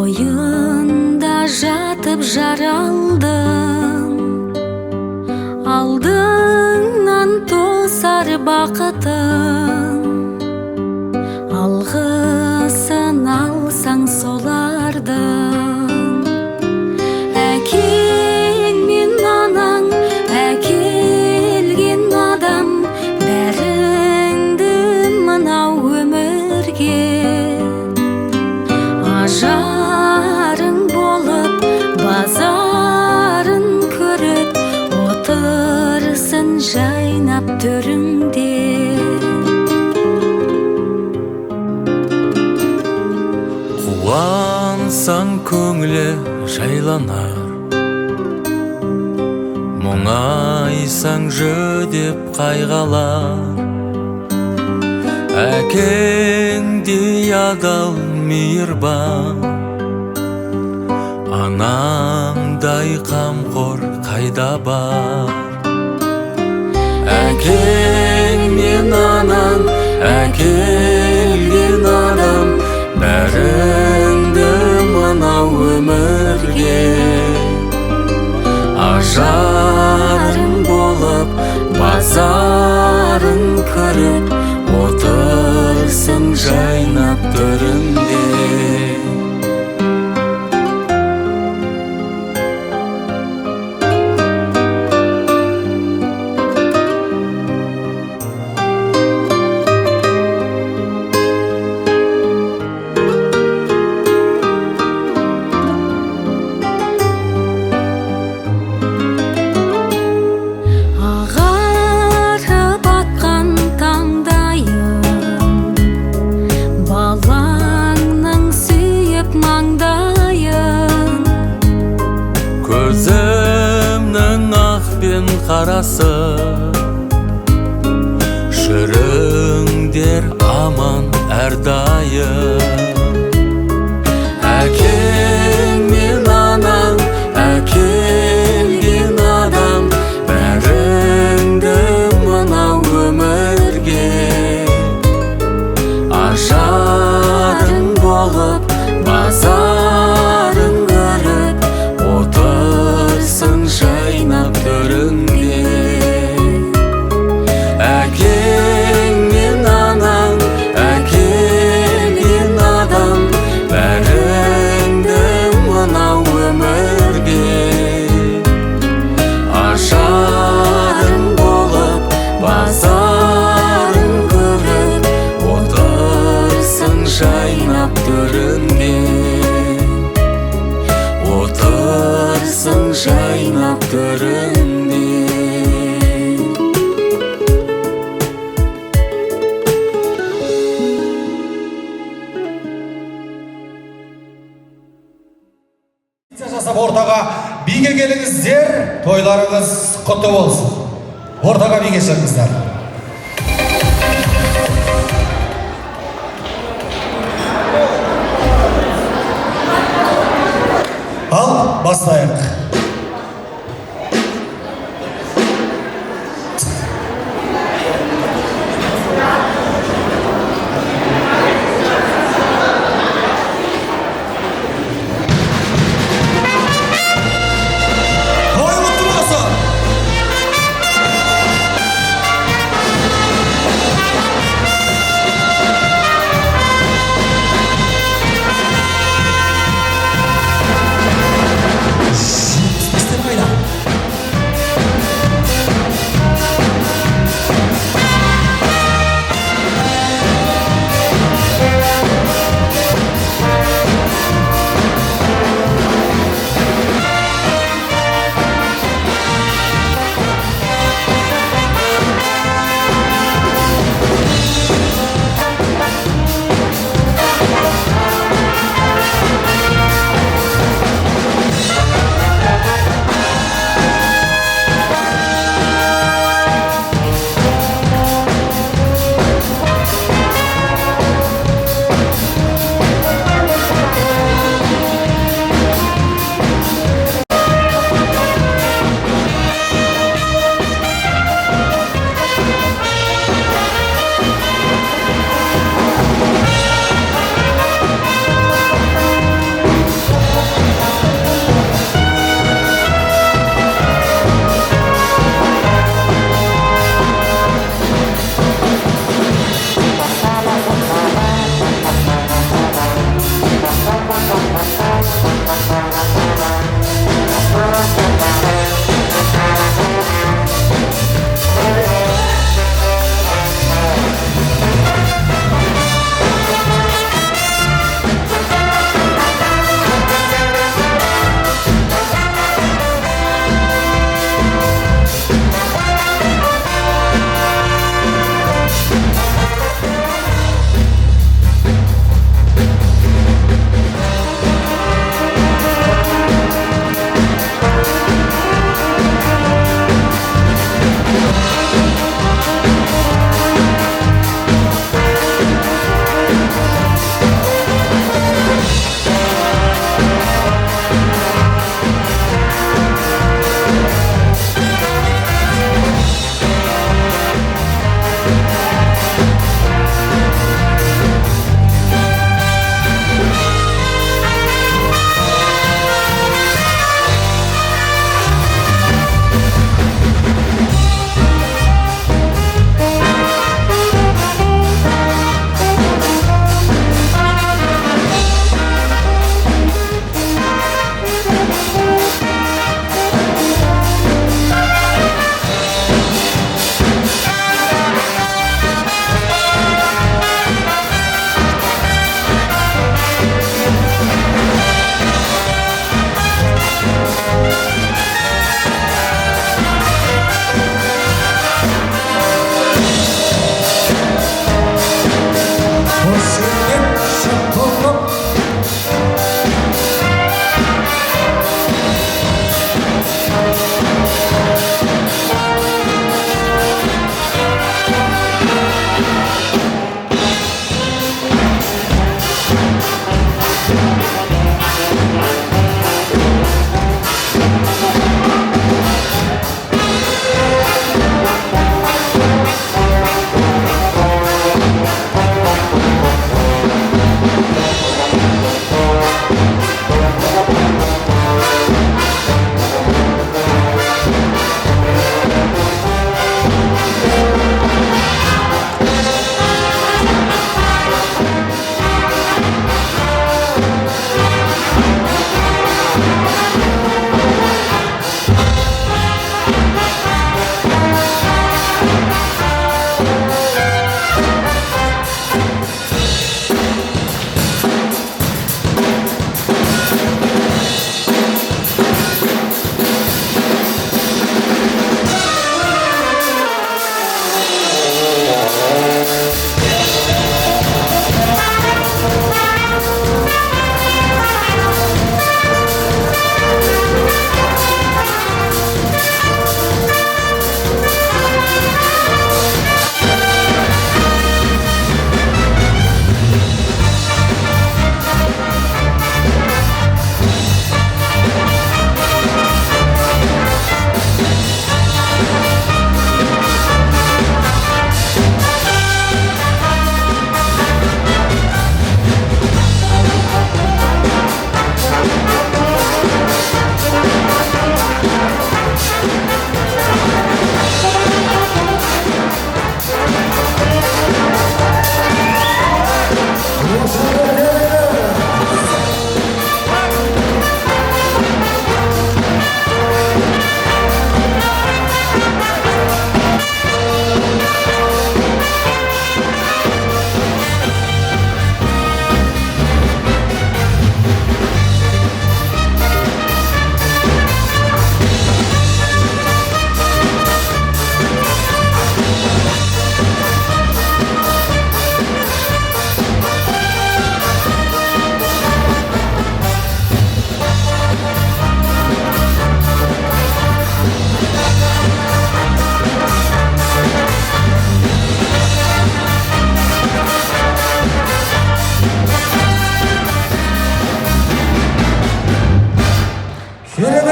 Ойында жатып жаралдың, алдыңнан тосар бақытың. Алғысын алсаң солардың. Әкең мен анаң, әкелген адам, бәріңді мынау өмірге. Ажарың болып, базарын көріп, отырсын жайнап төріңде. Қуансаң көңілі жайланар, мұңайсаң жүдеп қайғалар. Әкеңдей адал мейірбан, анаңдай қамқор қайда бар. Әкең мен анаң, әкелген адам, бәріңді мынау өмірге. Ажарың болып, базарын көріп, отырсын жайнап төріңде. Көзімнің ақ пен қарасы, жүріңдер аман әрдайым. Әкең мен анаң, әкелген адам, бәріңді мынау өмірге. Ажарың болып, базарың көріп, отырсын жайнап төріңде. Әкең мен анаң, әкелген адам, бәріңді мынау өмірге. Ажарың болып, базарың көріп, отырсын жайнап төріңде. Отырсын жайнап төріңде. Жасап ортаға биге келіңіздер, тойларыңыз құтты болсын. Ортаға биге шығыңыздар. Ал бастайық.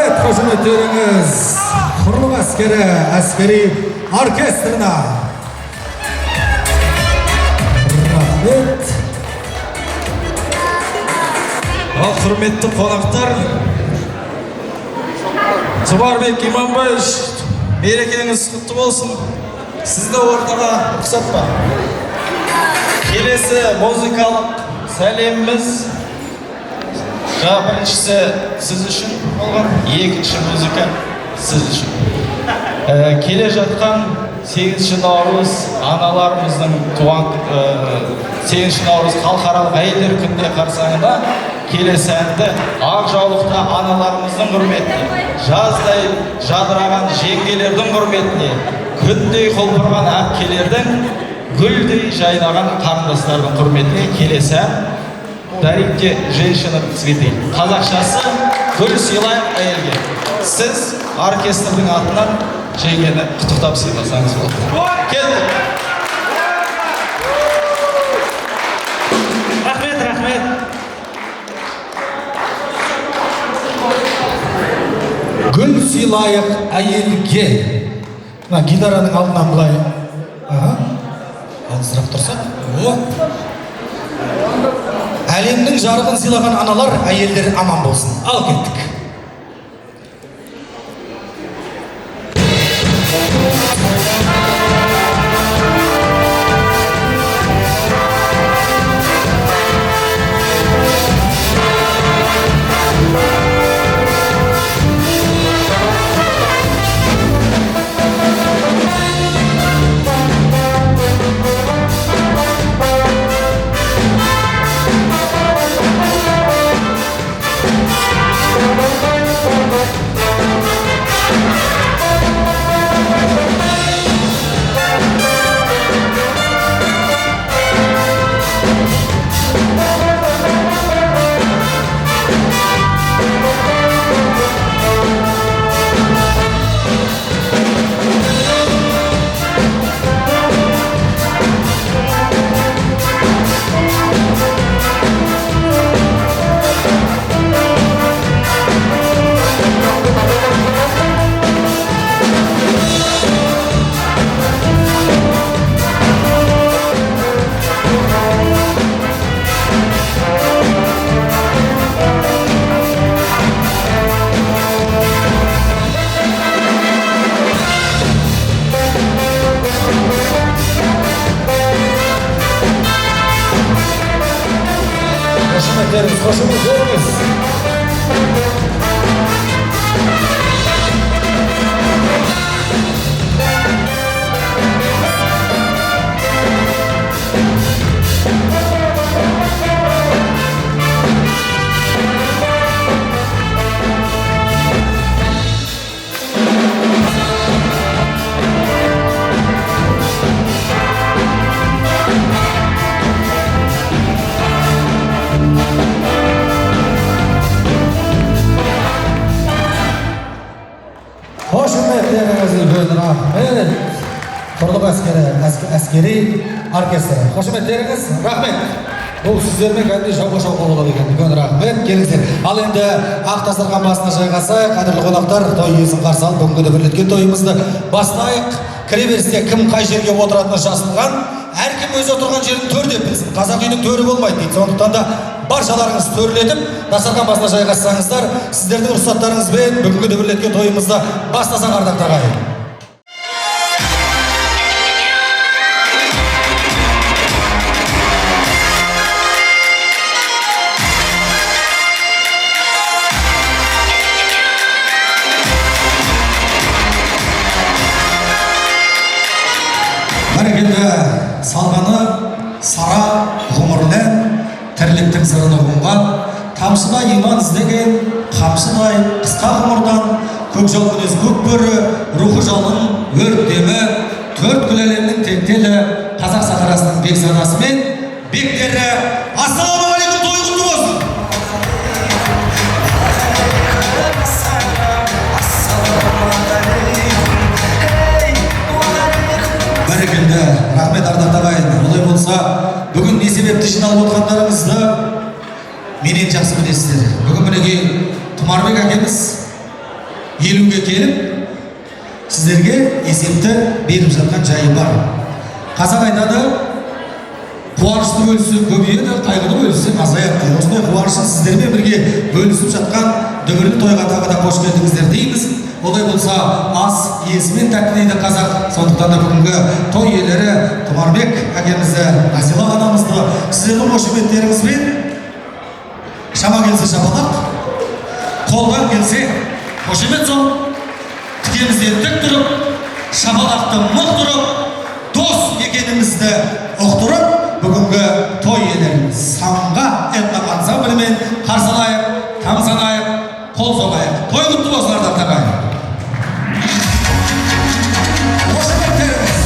Рахмет, қошеметтеріңіз құрлық әскери оркестрына. Рахмет. Құрметті қонақтар, Жұбарбек Иманбаевич, мерекеңіз құтты болсын. Сізді ортаға рұқсат па? Келесі музыкалық сәлеміміз біріншісі сіз үшін болған, екінші музыка сіз үшін. Келе жатқан 8 наурыз аналарымыздың 8 наурыз халықаралық әйелдер күніне қарсаңында келесі әнді ақ жаулықта аналарымыздың құрметіне, жаздай жадыраған жеңгелердің құрметіне, күндей құлпырған әпкелердің, гүлдей жайнаған қарындастардың құрметіне келесі ән «Дарите женщинам цветы». Қазақшасы «Гүл сыйлайық әйелге». Сіз оркестрдің атынан жеңгені құттықтап сыйласаңыз болды. Келді. Рахмет. Гүл сыйлайық әйелге. Гитараның алдынан бұлай. Алысырақ тұрсақ. Әлемнің жарығын сыйлаған аналар, әйелдер аман болсын. Ал кеттік. Қошеметтеріңіз. Рахмет. Құрлық әскери оркестрі. Қошеметтеріңіз. Рахмет. Бұл сіздермен кәдімгі жауға болады екен. Үлкен рахмет. Келіңіздер. Ал енді ақ дастархан басына жайғасайық. Қадірлі қонақтар, той иесін қарсы алып, бүгінгі бірлеткен тойымызды бастайық. Кіреберісте кім қай жерге отыратыны жазылған. Әркім өз отырған жерін төр деп білсін. Қазақ үйінің төрі болмайды дейді. Сондықтан да баршаларыңыз төрлетіп, дастархан басына жайғассаңыздар, сіздердің рұқсаттарыңызбен бүгінгі бірлеткен тойымызды бастасақ ардақты ағайын. Бәрекелді салғаны сара ғұмырынан тірліктің сырын ұғынған, тамшыда иман іздеген, қамшыдай қысқа ғұмырдан көкжал мінез көк бөрі, рухы жалын өрттемі, төрт күл әлемнің тектелі қазақ сахарасының бек санасы мен бектері. Ассалаумағалейкум, той құтты болсын. Бәрекелді, рахмет ардақты ағайын. Олай болса, бүгін не себепті жиналып отқандарыңызды менен жақсы білесіздер. Бүгін мінекей Тұмарбек әкеміз елуге келіп сіздерге есепті беріп жатқан жайы бар. Қазақ айтады, қуанышты бөлісі көбейеді, қайғыны бөлісі азаяды дейді. Осындай қуанышты сіздермен бірге бөлісіп жатқан дүбірлі тойға тағы да қош келдіңіздер дейміз. Олай болса, ас иесімен тәтті дейді қазақ. Сондықтан да бүгінгі той иелері Тұмарбек әкемізді, Насила анамызды сіздердің қошеметтеріңізбен шама келсе шапалақ, қолдан келсе қошемет соң, тікемізден тік тұрып, шапалақты мұқ тұрып, дос екенімізді ұқтырып, бүгінгі той иелеріміз самға этно ансамблімен қарсы алайық, тамсанайық, қол соғайық. Той құтты болсын ардақтар ағайын. Қошеметтеріңіз.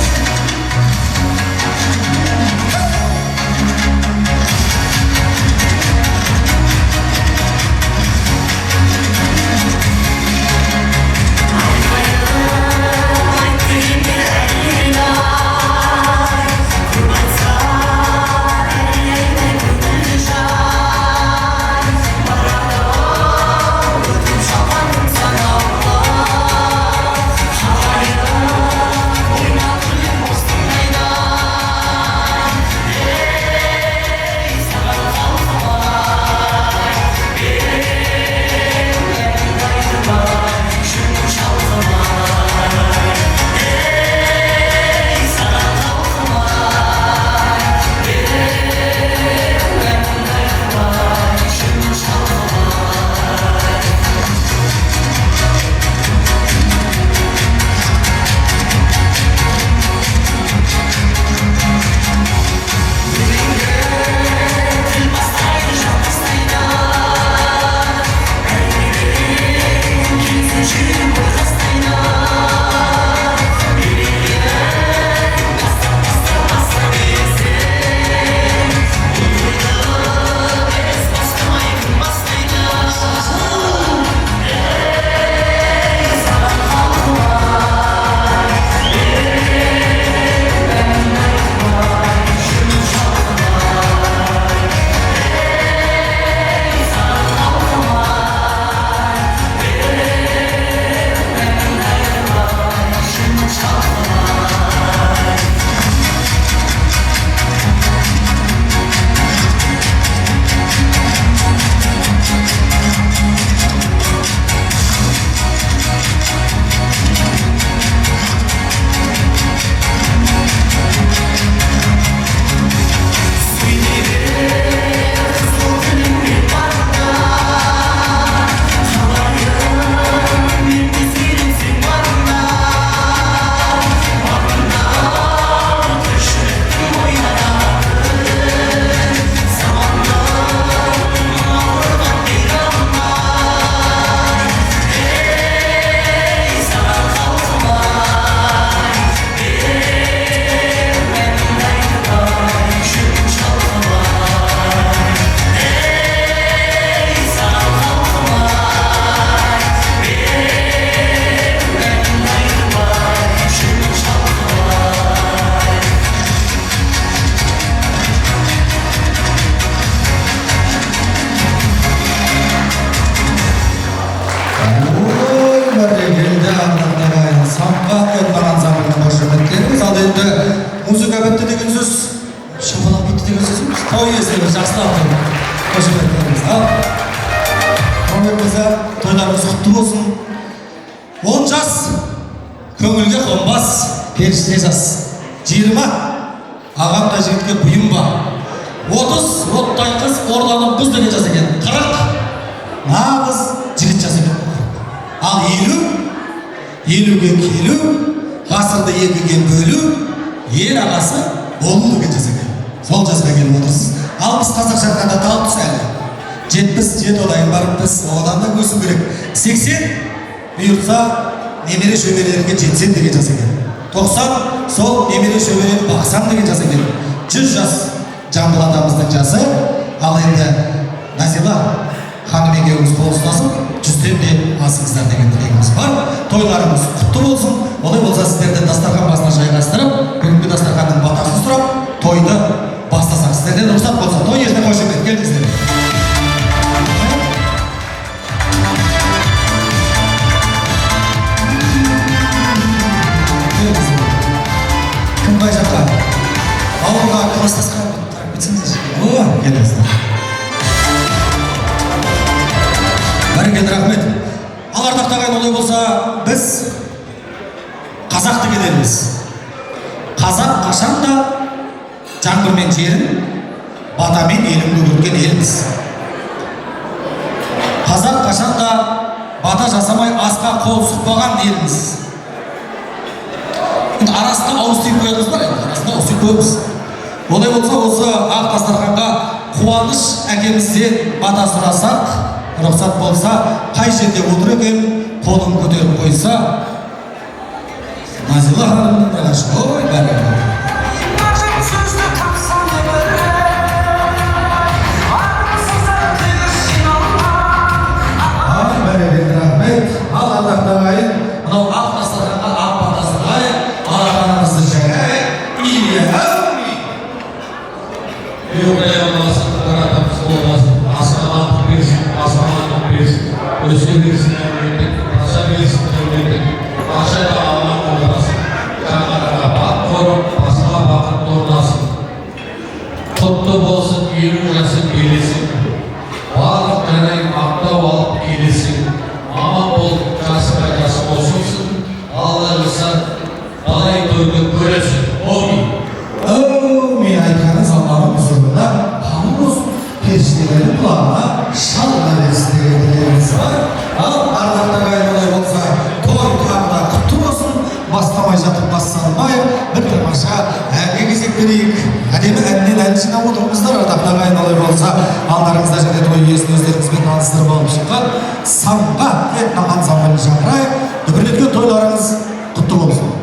Музыка бітті деген сөз, шапалақ бітті деген сөз емес. Той иесіне жақсылап тұрып, қошеметтеріңіз. Құрметті тойларыңыз құтты болсын. 10 жас көңілге қонбас, періште жас. 20 ағамда жігітке бұйым ба. 30 оттай қыз орланып қыз деген жас екен. 40 нағыз жігіт жас екен. Ал 50-ге келу, ғасырды екіге бөлу, ел ағасы болу деген жас екен. Сол жасқа келіп отырсыз. Ал біз қазақ шаққанда тал тұс әлі. 77 олайын барып біз одан да өсу керек. 80 бұйыртса немере шөбелерге 70 деген жас екен. 90 сол немере шөбелерді бақсам деген жас екен. 100 жас Жамбыл атамыздың жасы. Ал енді Насила ханым екеуіміз қол ұстасып, 100-ден де асыңыздар деген тілегіміз бар. Тойларыңыз құтты болсын. Олай болса сіздерді дастархан басына жайғастырып, бүгінгі дастарханның батасын сұрап, тойды бастасақ. Сіздерден рұқсат болса, той иесіне қошемет. Келіңіздер. бәрекелді, рахмет. Ал ардақтағы ағайын, олай болса, біз қазақты келеміз. Қазақ қашанда жаңбырмен жерін, батамен елін көгерген елміз. Қазақ қашанда бата жасамай асқа қол сұқпаған елміз. Арасында ауыз тиіп қоямыз бар, арасында ауыз тиіп қоямыз. Олай болса, осы ақ дастарханға Қуаныш әкемізден бата сұрасақ, рұқсат болса, қай жерде отыр екен, қолын көтеріп қойса, Назила ханымның нағашы, ой, бәрекелді. Бәрекелді, рахмет. Ал ардақтағы ағайын, мынау ақ дастарханға ақ батасын қайық, алақанымызды жайайық, ие әумин. Юрия Алласын, Таратамыз болмасын, асқанатық берсін, асқанатық берсін, өсе берсін әмірдік, аша берсін әмірдік, аша да алған қолдасын, жаңараға бақ қорып, басқа бақыт орнасын. Құтты болсын, елу жасы келесің, барлық жанай мақтау алып келесің, аман бол, жасыға жасы қосылсын, алла жаса, қалай тойды көресің, омин. Әумин айтқаныңыз Алланың құзырында қамын болсын, періштелердің құлағына шалға берсін деген тілегіміз бар. Ал ардақтағы ағайын, олай болса, той тағы да құтты болсын, бастамай жатып бас салмай, бір тамаша әнге кезек берейік. Әдемі әннен ән жинап отырмыздар. Ардақтағы ағайын, олай болса, алдарыңызда және той иесін өздеріңізбен таныстырып алып шыққан самға етнаған самғаны шақырайық. Дүбірлеткен тойларыңыз құтты болсын.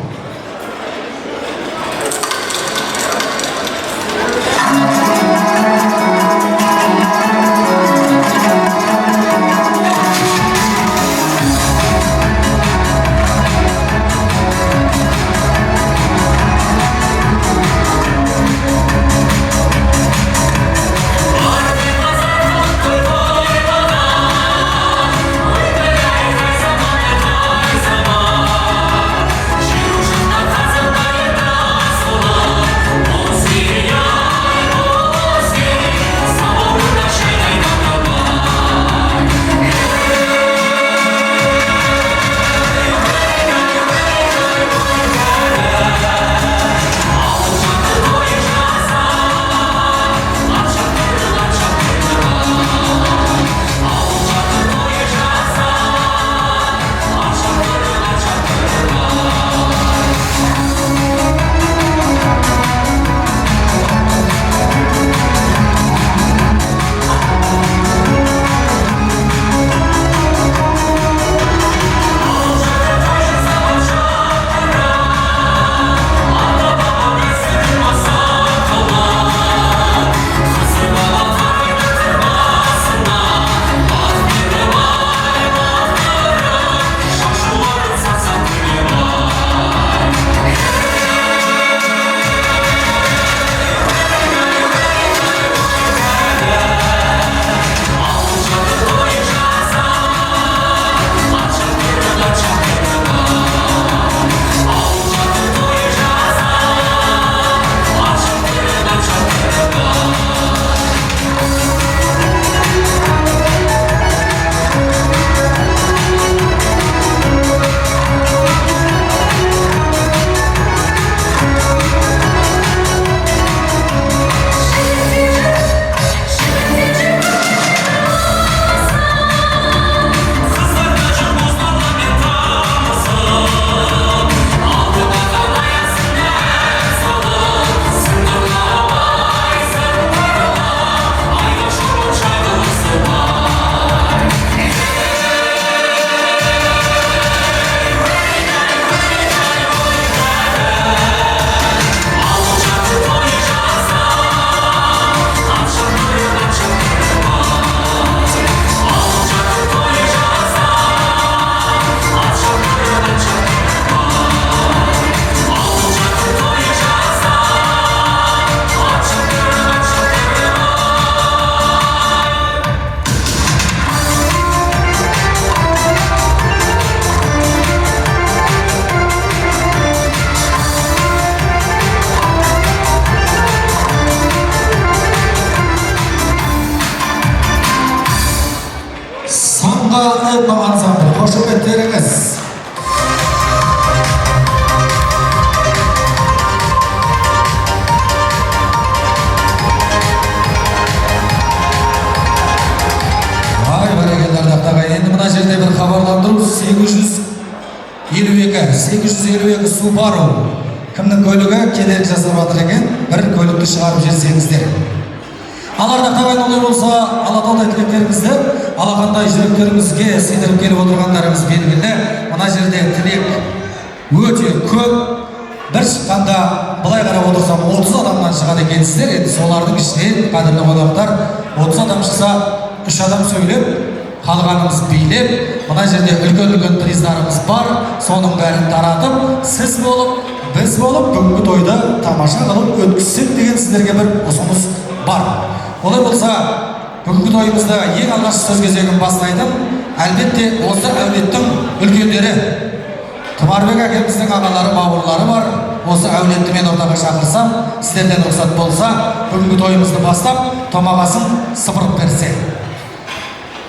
Шоңға этно ансамбль, қошеметтеріңіз. Ай, бәрекелді ардақтаға, енді мына жерде бір хабарландыру 852 Subaru кімнің көлігі кедергі жасап жатыр екен, бір көлікті шығарып жіберсеңіздер. Ал ардақтағай олай болса, алатаудай тілектеріңізді, алақандай жүректеріңізге сыйдырып келіп отырғандарыңыз белгілі. Мына жерде тілек өте көп. Бір шыққанда былай қарап отырсам 30 адамнан шығады екенсіздер. Енді солардың ішінен қадірлі қонақтар 30 адам шықса, 3 адам сөйлеп, қалғанымыз билеп, мына жерде үлкен приздарымыз бар. Соның бәрін таратып, сіз болып, біз болып, бүгінгі тойды тамаша қылып өткізсек деген сіздерге бір ұсыныс бар. Олай болса, бүгінгі тойымызда ең алғаш сөз кезегін бастайтын, әлбетте осы әулеттің үлкендері, Тұмарбек әкеміздің ағалары, бауырлары бар. Осы әулетті мен ортаға шақырсам, сіздерден рұқсат болса, бүгінгі тойымызды бастап, томағасын сыпырып берсе.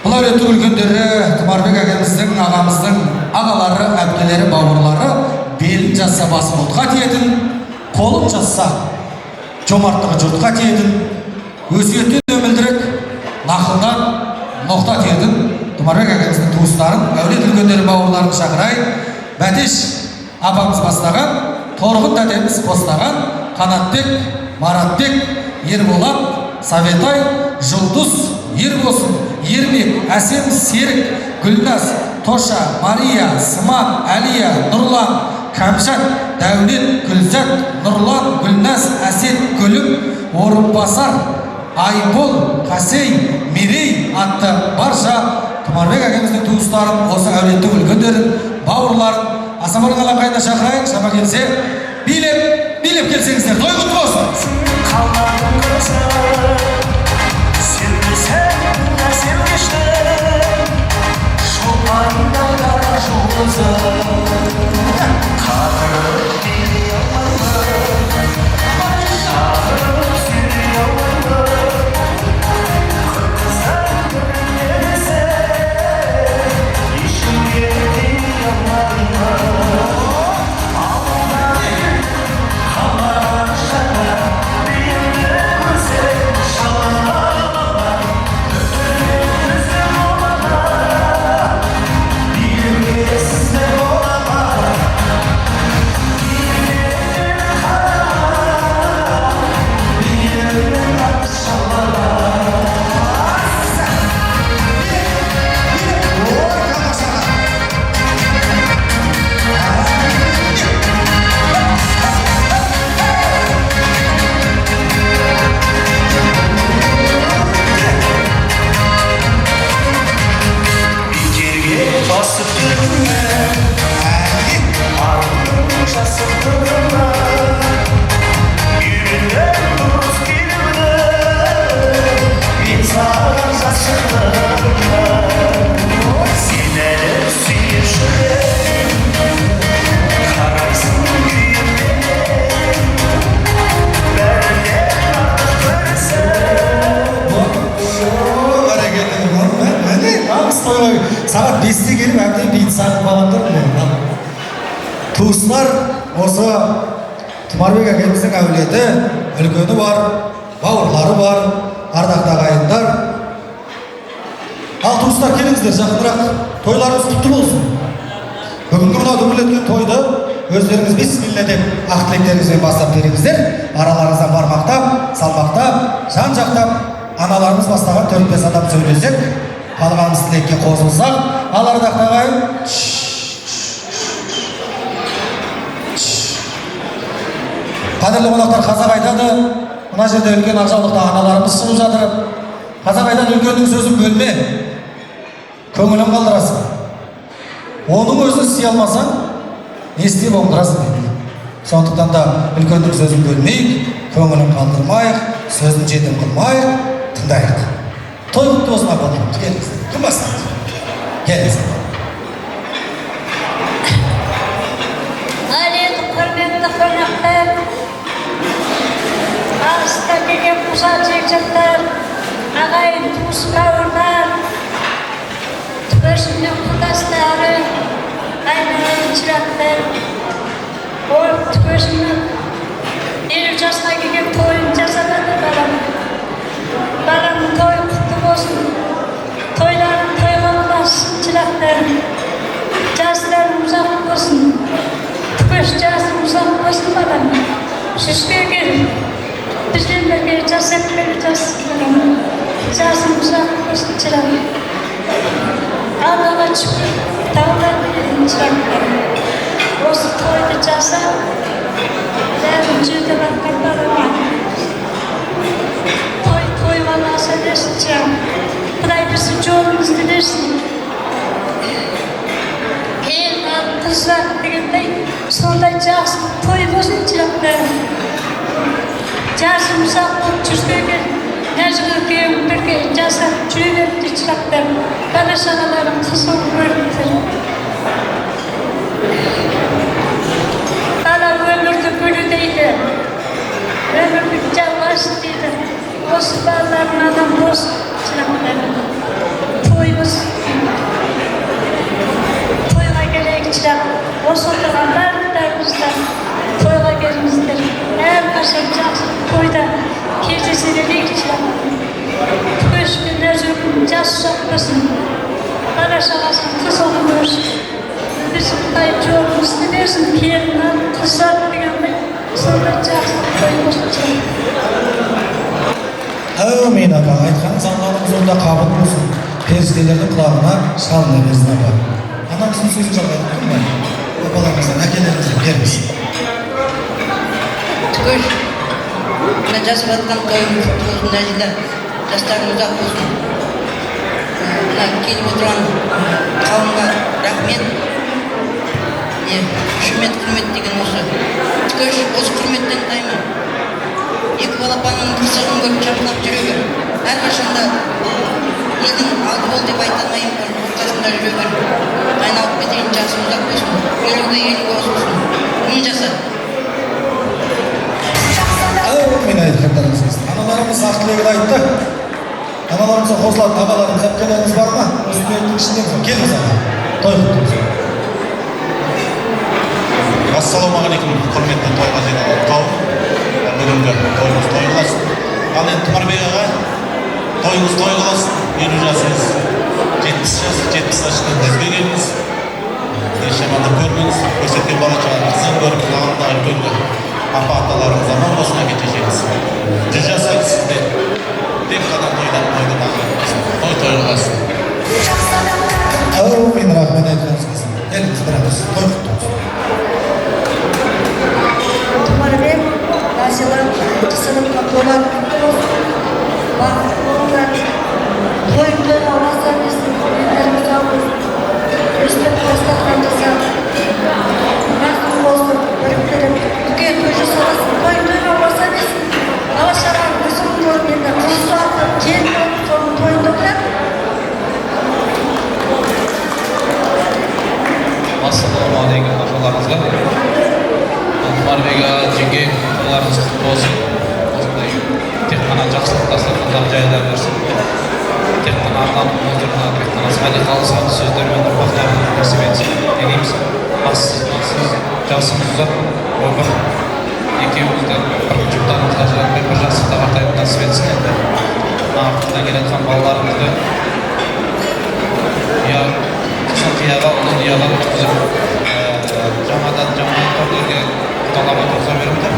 Бұл әулеттің үлкендері, Тұмарбек әкеміздің, ағамыздың ағалары, әпкелері, бауырлары белін жазса басы ұлтқа тиетін, қолын жазса жомарттығы жұртқа тиетін, өсиеттен өмілдірек, нақылдан ноқта тиетін Тұмарбек әкеміздің туыстарын, әулет үлкендері, бауырларын шақырайын. Бәтеш апамыз бастаған, Торғын тәтеміз қостаған, Қанатбек, Маратбек, Ерболат, Саветай, Жұлдыз, Ербосын, Ермек, Әсем, Серік, Гүлназ, Тоша, Мария, Сыман, Әлия, Нұрлан, Кәмшат, Дәулет, Гүлзат, Нұрлан, Гүлназ, Әсет, Гүлім, Орынбасар, Айбол, Қасей, Мерей атты барша Тұмарбек әкеміздің туыстарын, осы әулеттің үлкендерін, бауырларын асамар қалақайына шақырайын. Шама келсе, билеп келсеңіздер, той құтты болсын. Қалмадың қызы, сен әсемдештің, шолпанында қара жұлдызы, қадырып бере алмаймын, шағырып сүйе алмаймын, қырқыздан көрінесі, ешкімге дей алмаймын. Қалмаған шаға, биімді өзен шалағалама, өтірмезді болама, биімесізді болама, биімден қарама, биімнен шалағалама. Бекерге басып тұрма, арманым жасып тұрма, үйрендім дұрыс келуді, мен саған ғашықпын, сен әлі сүйіп жүремін, қарайсың күйімнен, бәрінен артық көрсін. Сағат 5-те келіп, әбден бейт сағып қалғандар мен. Туыстар, осы Тұмарбек әкеміздің әулеті, үлкені бар, бауырлары бар, ардақты ағайындар. Ал туыстар, келіңіздер, жақынырақ, тойларыңыз құтты болсын. Бүгінгі мынау дүбірлеткен тойды өздеріңіз бисмилля деп ақ тілектеріңізбен бастап беріңіздер. Араларыңыздан бармақтап, салмақтап, жан-жақтап, аналарымыз бастаған 4-5 адам сөйлесек, қалғанымыз тілекке қосылсақ, ал ардақты ағайын, қадірлі қонақтар, қазақ айтады, мына жерде үлкен ақжаулықта аналарымыз шығып жатыр. Қазақ айтады, үлкеннің сөзін бөлме, көңілін қалдырасың. Оның өзін істей алмасаң, не істеп оңдырасың дейді. Сондықтан да үлкеннің сөзін бөлмейік, көңілін қалдырмайық, сөзін жетім қылмайық, тыңдайық. Той құтты болсын апаларымыз, келіңіздер. Кім бастайды? Келіңіздер. Әлемді құрметті қонақтар, арыста келген құшақ жекжаттар, ағайын туыс бауырлар, түгел Görüşümün kudasları, aynaların çırakları, o görüşümün 50 yaşına gelip toyun cesadı balam. Balamın toyu kutlu olsun. Toyların toymalı olsun çıraklarım. Caslarım uzak olsun. Tıkış casım uzak olsun balam. Şişmeye gelin. Bizimle bir cas hep bir cas balam. Casım uzak olsun çıraklarım. Ağdala çıkıp dağlarına gelin çıraklarım. Осы тойды жасап, бәрін жерде баққандарым бар. Той баласы берсін шығам. Құдай біздің жолымызды берсін. Ең қыздар дегендей, сондай жақсы той болсын шығамдарым. Жасым ұзақ болып жүргенге, нәзік екеуің бірге жасап жүре берді шығамдарым. Бала-шағаларым қызыл көріңдер. Bana ömürdü gülü deydi. Ömürdü canlaş deydi. Boz bağların adam boz çırakları. Toyumuz. Toyga gerek çırak. Boz oturan barlarımızdan toyga gelimizdir. Her kaşan жақсы toyda кездесерелік çırak. Көш günler zörgün жас шақпасын. Bana şağasın kız onu görsün. Bizim Құдай жолымызды берсін, келіннен қыздар дегенде сондай жақсы тойымыз өтсін. Әумин апа, айтқаныңыз Алланың жолында қабыл болсын. Періштелердің құлағына шалына берсін апа. Анамыздың сөзін жалғайтын ма? Апаларыңыздан, әкелеріңізден бермесін. Түгел, мына жасап жатқан тойымыз болсын, әжелер, жастарың ұзақ болсын. Мына келіп отырған қауымға рахмет. Құрмет деген осы. Түгел, осы құрметтен таймын. Екі балапанның қызығын көріп жабылып жүре бер. Әрқашанда елдің алды бол деп айта алмаймын, ортасында жүре бер. Айналып кетейін, жасым ұзақ болсын. Еліңді елің болсын. Мін жаса. Әумин айтқандарыңыз келсін. Аналарымыз ақ тілегін айтты. Аналарымызға қосылатын ағаларымыз, әпкелеріміз бар ма? Осы тілектің ішінде келіңіз аға. Той құттықтаймыз. Ассалаумағалейкум, құрметті тойға жиналған қауым. Бүгінгі тойымыз той болсын. Ал енді Тұмарбек аға, тойыңыз той болсын. 50 жасыңыз, 70 жас, 70 жастан бізге келіңіз. Ешқашанда көрмеңіз, көрсеткен бала-шағаңыздан көріп, құлағында үлкенгі апа-аталарыңыз аман болсын, әке-шешеңіз. 100 жасаңыз сізде тек қана тойдан той болсын. Әумин рахмет айтқаныңыз келсін. Келіңіз біріміз, той құттықтаймыз. Тұмарбек, Насила, қысылымға толар бақыт болыңдар. Тойымды Аллаһ берсін, елдеріңіз алсын. Өстіп дастархан жасап, рахым болсын, біріктіріп, үлкен той жасалсын. Тойымды Аллаһ берсін. Бала-шағаң өзің көріп енді қыз алып, келін алып, соның тойында отырады. Ассалаумағалейкум ағаларыңызға. Тұмарбек аға, жеңге, оларыңыз құтты болсын. Осындай тек қана жақсылық дастархандар жайыла берсін. Тек қана Алланың huzuruna, тек қана салиқалы сауат сөздермен ұрпақтарыңыз нәсіп етсін. Тілейміз. Бассыз, жасыңыз ұзақ, өмір екеуіңізді бір жұптарыңызға жарап бір жасықта қартайып нәсіп етсін енді. Артында келетқан балаларыңызды қияға, ұлын ұяға өткізіп, жаңадан жаңа торлерге құдалап отырғыза беріңдер.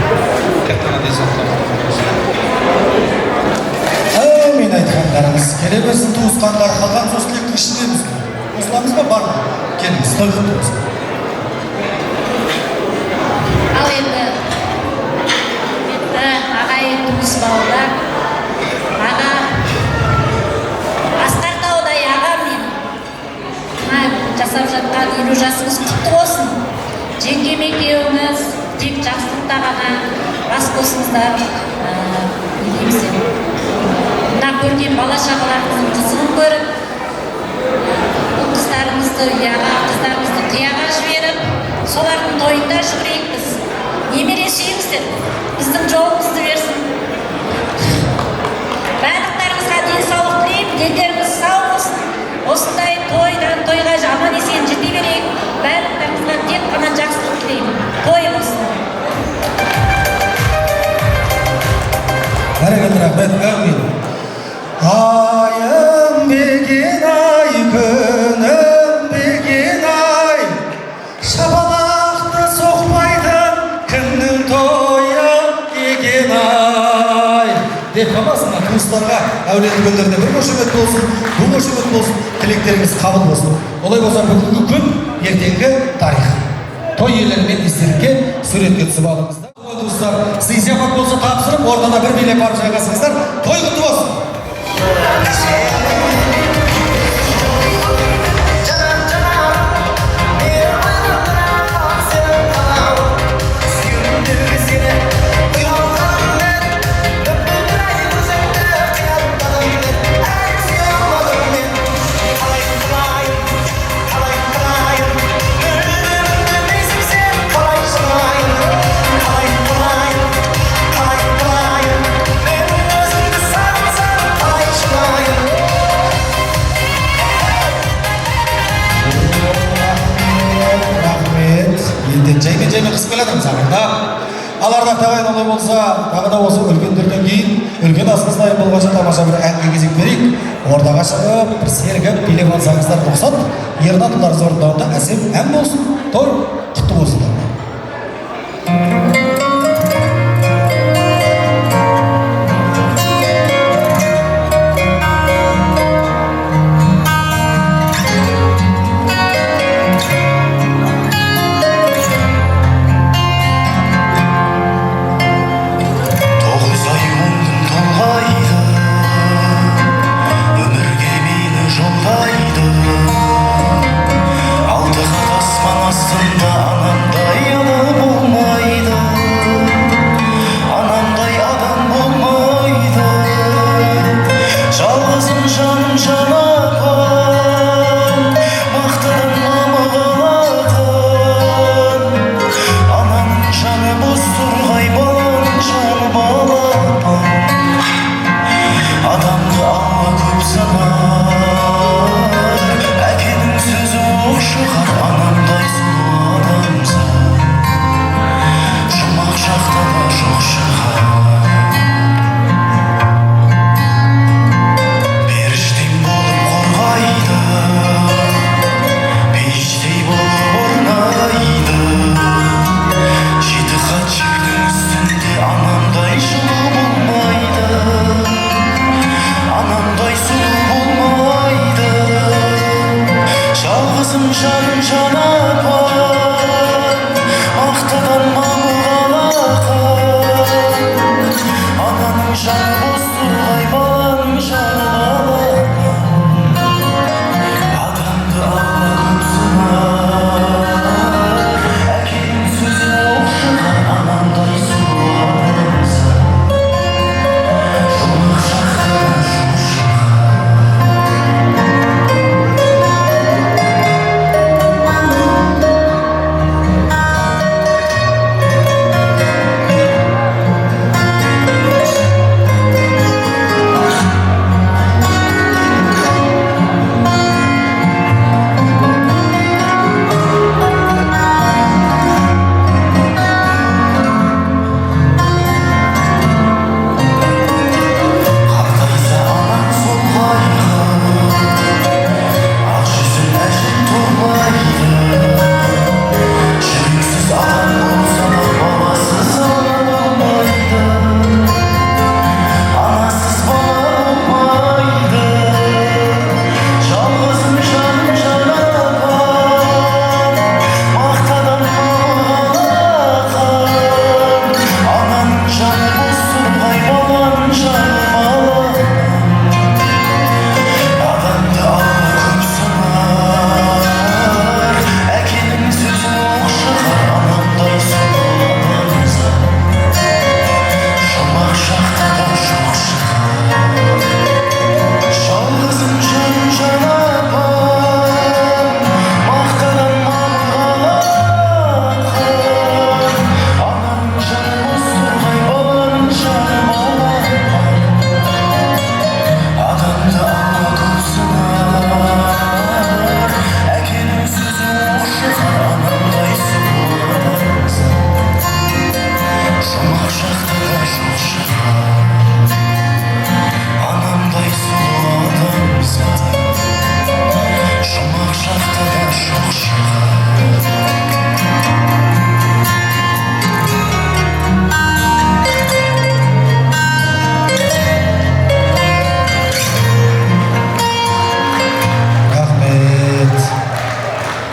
Тек қана денсаулықтарыңыз болсын. Әумин айтқандарыңыз. Келе берсін туысқандар, қалған сол тілектің ішіндеміз. Қосыламыз ба, бар ма? Келіңіз, той құттықтаймыз. Ал енді ағайын туыс бауырлар, аға Асқар Таудай аға мен. Жасап жатқан 50 жасыңыз құтты болсын. Жеңгем екеуіңіз тек жақсылықта ғана бас қосыңыздар. Дейміз. Мына көрген бала-шағаларыңыздың қызығын көріп, бұл қыздарымызды қияға жіберіп, солардың тойында жүгірейік біз. Немере сүйіңіздер, біздің жолымызды берсін. Барлықтарыңызға денсаулық тілеймін, дендеріңіз сау болсын. осындай тойдан тойға аман есен жете берейік. Барлықтарыңызға тек қана жақсылық тілеймін. Той болсын. Бәрекелді, рахмет. Әумин. Айым бекен ай, күнім бекен ай, шапалақты соқпайтын кімнің тойы екен ай. Деп қаласына туыстарға, әулеті күндеріне бір қошемет болсын, бұл қошемет болсын, тілектеріңіз қабыл болсын. Олай болса бүгінгі күн ертеңгі тарих. Той иелерімен естелікке суретке түсіп алыңыздар. Туыстар, сый сияпат болса тапсырып, ортада бір билеп барып жайғасыңыздар. Той құтты болсын. Жаймен қысып келатырмыз ағайында. Ал ардақты ағайын олай болса, тағы да осы үлкендерден кейін үлкен асыңыз дайын болғанша тамаша бір әңгіме кезек берейік. Ортаға шығып, бір сергіп, билеп алсаңыздар рұқсат. Ернат ұлдарыңыз орындауында әсем ән болсын. Той құтты болсын.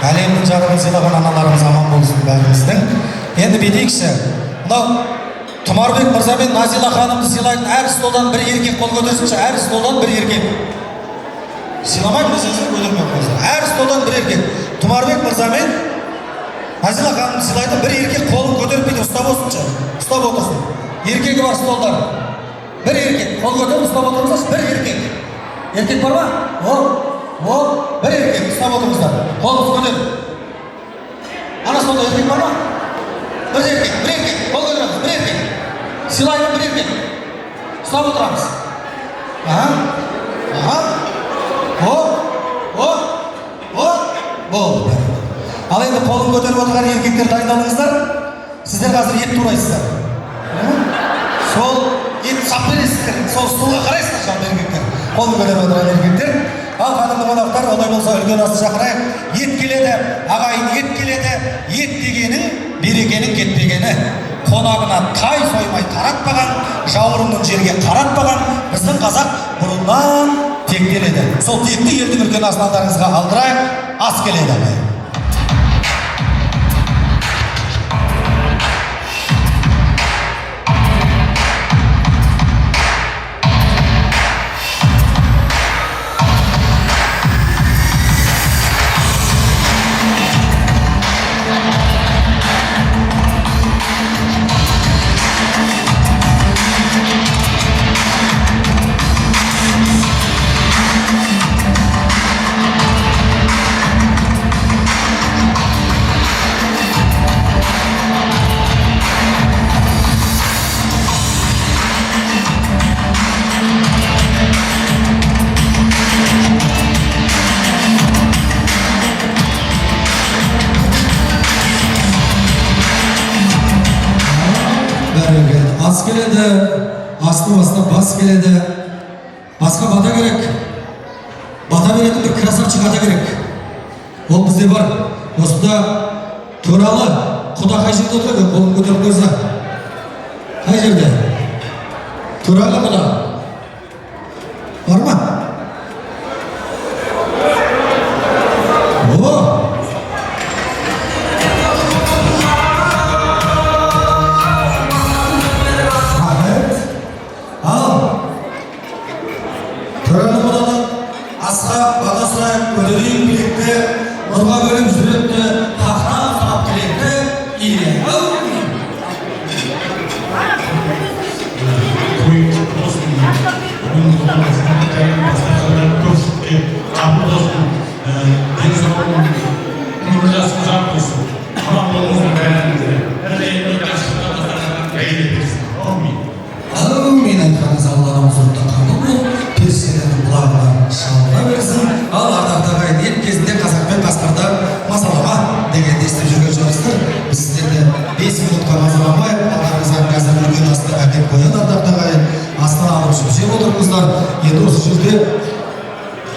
әлемнің жарығын сыйлаған аналарымыз аман болсын бәріміздің. Енді бедейікші, мынау Тұмарбек мырза мен Назила ханымды сыйлайтын әр столдан бір еркек қол көтерсінші, әр столдан бір еркек. Сыйламаймын өзіңіздер көтермей қойыңыздар. Әр столдан бір еркек. Тұмарбек мырза мен Назила ханымды сыйлайтын бір еркек қолын көтеріп бейді ұстап осыншы. Ұстап отырсын. Еркегі бар столдар. Бір еркек. Қол көтеріп ұстап отырыңыздар. Бір еркек. Еркек бар ма? О, бір еркек. Ұстап отырыңыздар. Қолыңыз көтеріп. Ана столда еркек бар ма? Бір еркек. Қол көтеріңіз. Бір еркек. Сыйлайтын бір еркек. Ұстап отырамыз. Болды. Ал енді қолын көтеріп отырған еркектер дайындалыңыздар. Сіздер қазір ет турайсыздар. Сол ет сап бересіздер. Сол столға қарайсыздар жалпы еркектер. Қолын көтеріп отырған еркектер. Ал қадірлі қонақтар, олай болса үлкен асты шақырайық. Ет келеді, ағайын ет келеді. Ет дегенің берекенің кетпегені. Қонағына тай соймай таратпаған, жауырынын жерге қаратпаған біздің қазақ бұрыннан тектеледі. Сол текті елдің үлкен асылдарыңызға алдырайық, ас келеді ағайын. Ас келеді, асты басына бас келеді. Басқа бата керек. Бата беретін бір красавчик ата керек. Ол бізде бар. Осында Төралы құда қай жерде отырады? Қолын көтеріп қойса. Қай жерде? Төралы құда. Бар ма?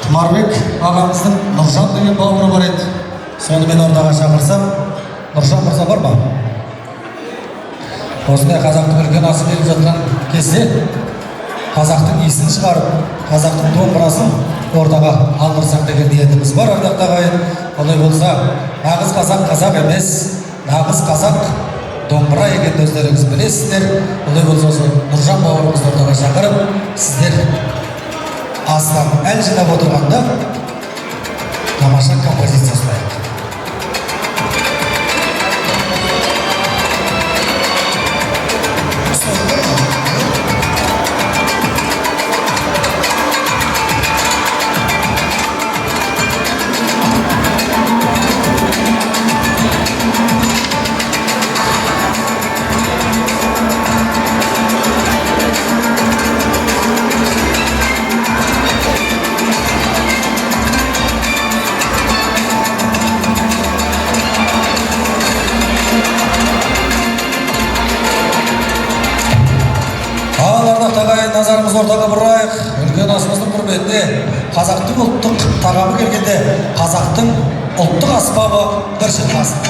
Тұмарбек ағамыздың Нұржан деген бауыры бар еді. Соны мен ортаға шақырсам, Нұржан мырза бар ма? Осындай қазақтың үлкен асы келіп жатқан кезде қазақтың иісін шығарып, қазақтың домбырасын ортаға алдырсақ деген ниетіміз бар, ардақты ағайын. Олай болса, нағыз қазақ қазақ емес, нағыз қазақ домбыра екенін өздеріңіз білесіздер. Олай болса, Нұржан бауырымызды ортаға шақырып, сіздер астан әл жинап отырғанда тамаша композиция ұстайық. Назарымыз ортаға бұрайық. Үлкен асымыздың құрметіне қазақтың ұлттық тағамы келгенде қазақтың ұлттық аспабы бір шыққасын.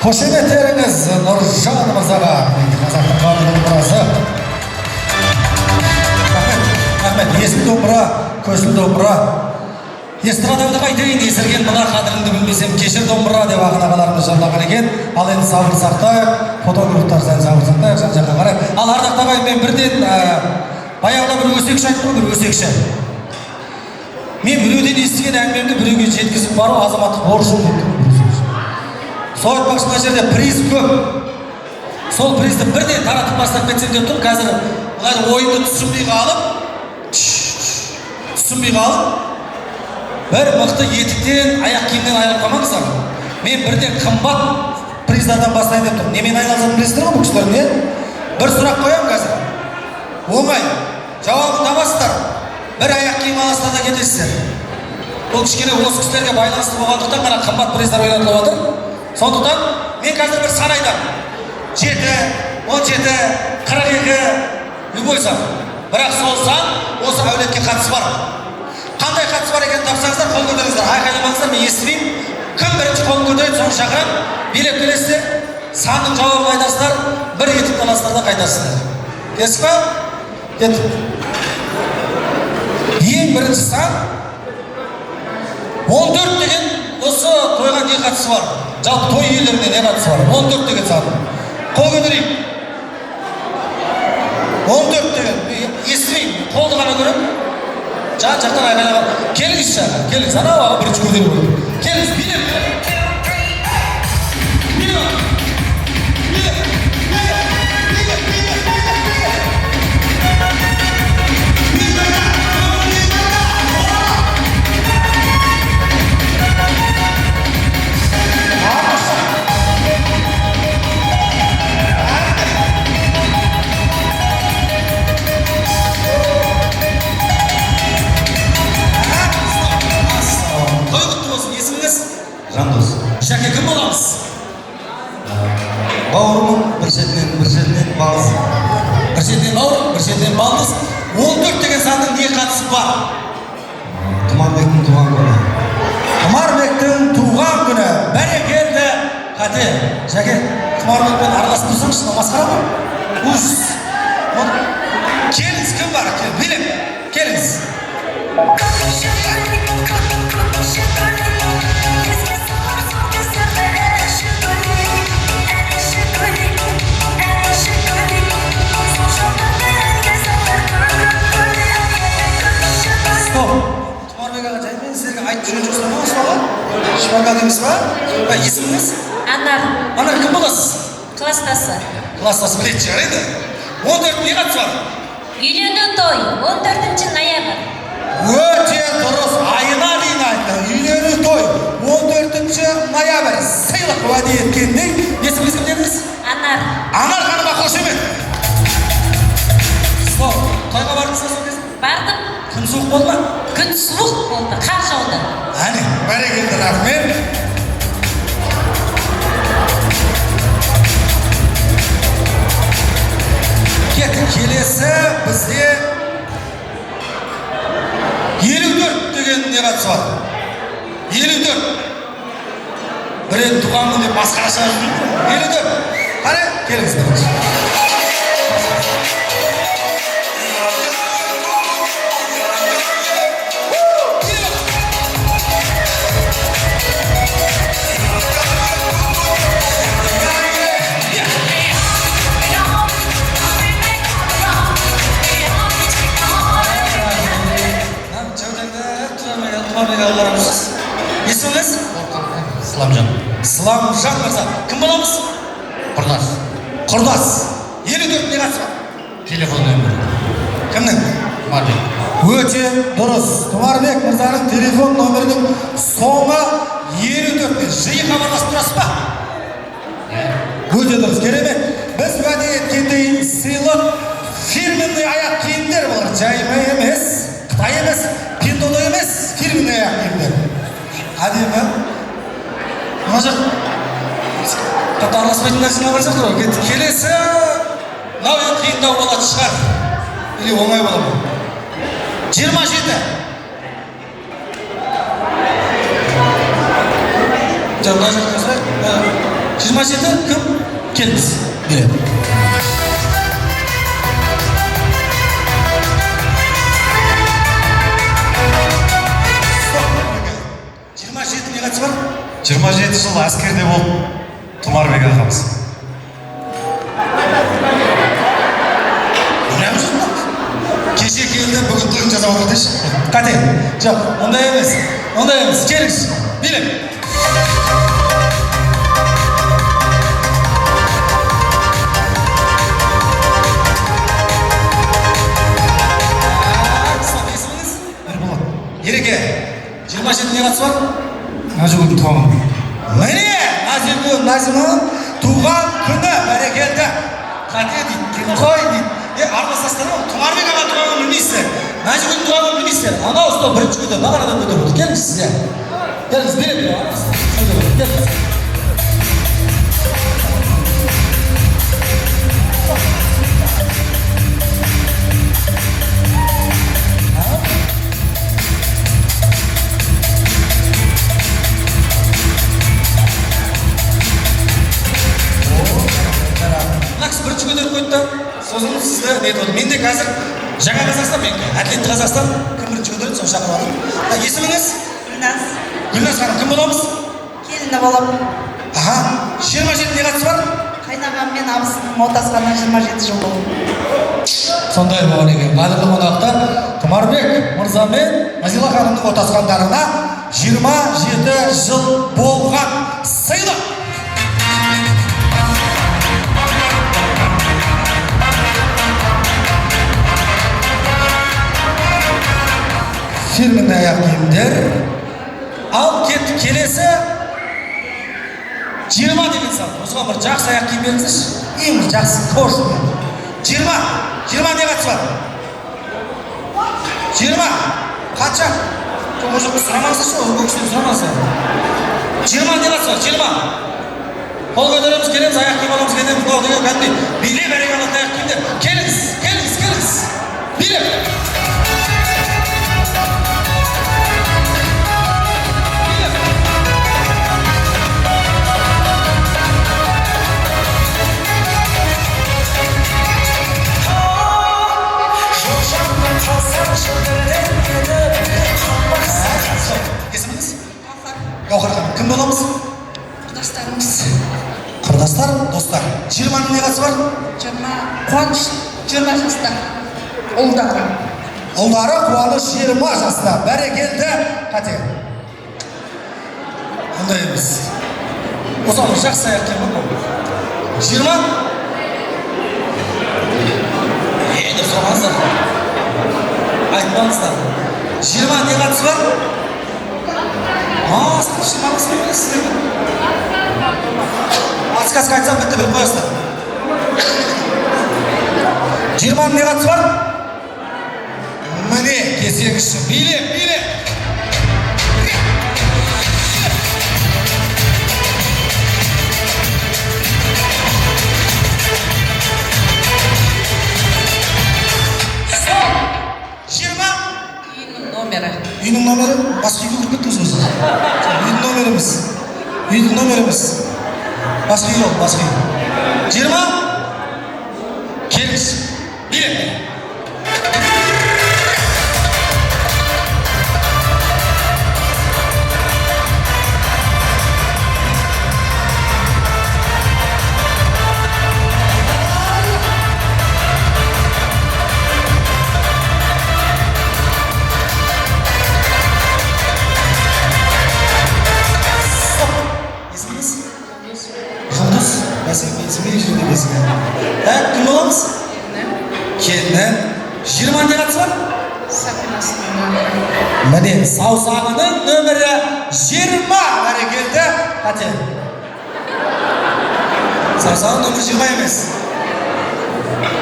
Қошеметтеріңіз Нұржан мырзаға, қазақтың қадірлі домбырасы. Рахмет, есіл домбыра, көсіл домбыра. Эстрадамды айтайын, есірген мына қадіріңді білмесем, кешір домбыра деп ағын ағаларымыз жолдаған екен. Ал енді сабыр сақтайық, фотографтар сән сабыр сақтайық, жан-жаққа қарайық. Ал ардақ ағайын, мен бірден баяғыда бір өсекші айттым, бір өсекші. Мен біреуден естіген әңгімемді біреуге жеткізіп бару азаматтық борышым деп. Сол айтпақшы, мына жерде приз көп. Сол призді бірден таратып бастап кетсем деп тұр. Қазір мына ойынды түсінбей қалып, бір мықты етіктен, аяқ киімнен айырылып қалмаңыздар. Мен бірден қымбат приздардан бастайын деп тұрмын. Немен айналысатын білесіздер ғой бұл кісілер, не? Бір сұрақ қоямын қазір. Оңай, жауабын табасыздар. Бір аяқ киім аласыздар да кетесіздер. Бұл кішкене осы кісілерге байланысты болғандықтан ғана қымбат приздар ойнатылып отыр. Сондықтан мен қазір бір сан айтамын. 7, 17, 42, любой сан. Бірақ сол сан осы әулетке қатысы бар. Қандай қатысы бар екенін тапсаңыздар, қол көтеріңіздер. Айқайламаңыздар, мен естімеймін. Кім бірінші қолын көтереді, соны шақырам. Билеп келесіздер, санның жауабын айтасыздар, бір етіп аласыздар да қайтасыздар. Кесіп па? Кеттік. Ең бірінші сан 14 деген осы тойға не қатысы бар? Жалпы той иелеріне не қатысы бар? 14 деген сан. Қол көтерейік. 14 деген. Естімеймін. Қолды ғана көрем. Жан-жақтан айқайлаған. Келіңіз шаға, келіңіз. Анау аға бірінші көтеріп отыр. Келіңіз, билеп. Жандос. Шәке, кім боламыз? Бауырым бір шетінен балыз. Бір шетінен бауыр, бір шетінен балыз. 14 деген санның не қатысы бар? Тұмарбектің туған күні. Тұмарбектің туған күні. Бәрекелді. Қате, Шәке, Тұмарбекпен араласып тұрсаңшы, масқара ма? Ужас. Келіңіз, кім бар? Билеп, келіңіз. Тұмарбек аға, жай мен сіздерге айтып жүрген жоқсыздар ма осы бала? Шипаға дейміз ба? Есіміңіз? Анар, Анар, кім боласыз? класстасы. Класстасы білетін шығар еді. 14 не қатысы бар? Үйлену той 14 ноябрь. Өте дұрыс, айына дейін айтты. Үйлену той 14 ноябрь. Сыйлық уәде еткендей. Есіміңіз кім дедіңіз? Анар. Анар ханыма қошемет. Сол, тойға бардыңыз ба сол кезде? Бардым. Күн суық болды ма? Күн суық болды, қар жауды. Әне, бәрекелді, рахмет. Кеттік, келесі бізде 54 деген не қатысы бар? 54. Бірен туған күн деп масқара шығарып жүрмін. 54. Қане, келіңіз бірінші. Есіміңіз? Сыламжан. Сыламжан мырза. Кім боламыз? Құрдас. Құрдас. 54 не қатысы бар? Телефон нөмірі. Кімнің? Тұмарбек. Өте дұрыс. Тұмарбек мырзаның телефон нөмірінің соңы 54. Жиі хабарласып тұрасыз ба? Өте дұрыс. Керемет. Біз уәде еткендей сыйлық фирменный аяқ киімдер болар. Жайма емес, Қытай емес, пиндоно емес, фирменный аяқ киімдер. Әдемі. Мына жақ қатты араласпайтын нәрсеге барсақ тұр ғой. Келесі мынау енді қиындау болады шығар. Или оңай бола ма? 27. Мына жақтан сұрайық. 27 кім? Келіңіз. Билет. Не қатысы бар? 27 жыл әскерде болып Тұмарбек ағамыз. Білеміз жүрді? Кеше келді, бүгін тойын жасап отыр дейші. Қате, жоқ, ондай емес. Ондай емес. Келіңіз. Билет. Ереке, 27 не қатысы бар? Назигүлдің туған. Міне, Назигүл, Назиманың туған күні бәрекелді. Қате дейді, қой дейді. Араласасыздар ма? Тұмарбек аға туған күнін білмейсіздер. Назигүлдің туған күнін білмейсіздер. Анау ұстау бірінші күнде бағанадан көтеріп отыр. Келіңіз сізге. Келіңіз, билет беріп келіңіз. Бірінші көтеріп қойды. Сосын сізді не етіп отыр. Мен де қазір жаңа Қазақстан, мен әділетті Қазақстан. Кім бірінші көтереді, соны шақырып алып. Есіміңіз? Гүлназ. Гүлназ ханым, кім боламыз? Келіні боламын. Аха, 27 не қатысы бар? Қайнағам мен абысының отасқанына 27 жыл болды. Сондай болған екен. Қадірлі қонақтар, Тұмарбек мырза мен Назила ханымның отасқандарына 27 жыл болған сыйлы. Фирменный аяқ киімдер. Ал кет келесі 20 деген сан. Осыған бір жақсы аяқ киім беріңізші. Ең жақсы кожаный. 20 не қатысы бар? 20 қанша? Ол жоқ сұрамаңызшы, ол көкістен сұрамаңызшы. 20 не қатысы бар? 20 қол көтереміз, келеміз, аяқ киім аламыз, кетеміз. Бұл деген кәдімгі биле бәреге алатын аяқ киімдер. Келіңіз. Биле. Есіміңіз? Гаухар ханым, кім боламыз? Құрдастарымыз. Құрдастар, достар. 20 не қатысы бар? 20 Қуаныш 20 жаста. Ұлдары. Ұлдары Қуаныш 20 жаста. Бәрекелді. Қате. Ондай емес. Осыған жақсы аяқ киім бар ма? 20? Деп сұрамаңыздар. Айтпаңыздар. 20 не қатысы бар? Шымаңыз келмейсіз сіздерге. Подсказка айтсам бітті біліп қоясыздар. 20 не қатысы бар? Міне, кесегіші. Биле. Үйдің номері? Басқа үйге кіріп кеттіңіз өзіңіз. Үйдің номеріміз. Басқа үй ол, басқа үй. 20? Келіңіз. Билет. Кім боламыз? Келіні. 20 не қатысы бар? Міне, саусағының нөмірі 20 бәрекелді. Қате. Саусағының нөмірі 20 емес.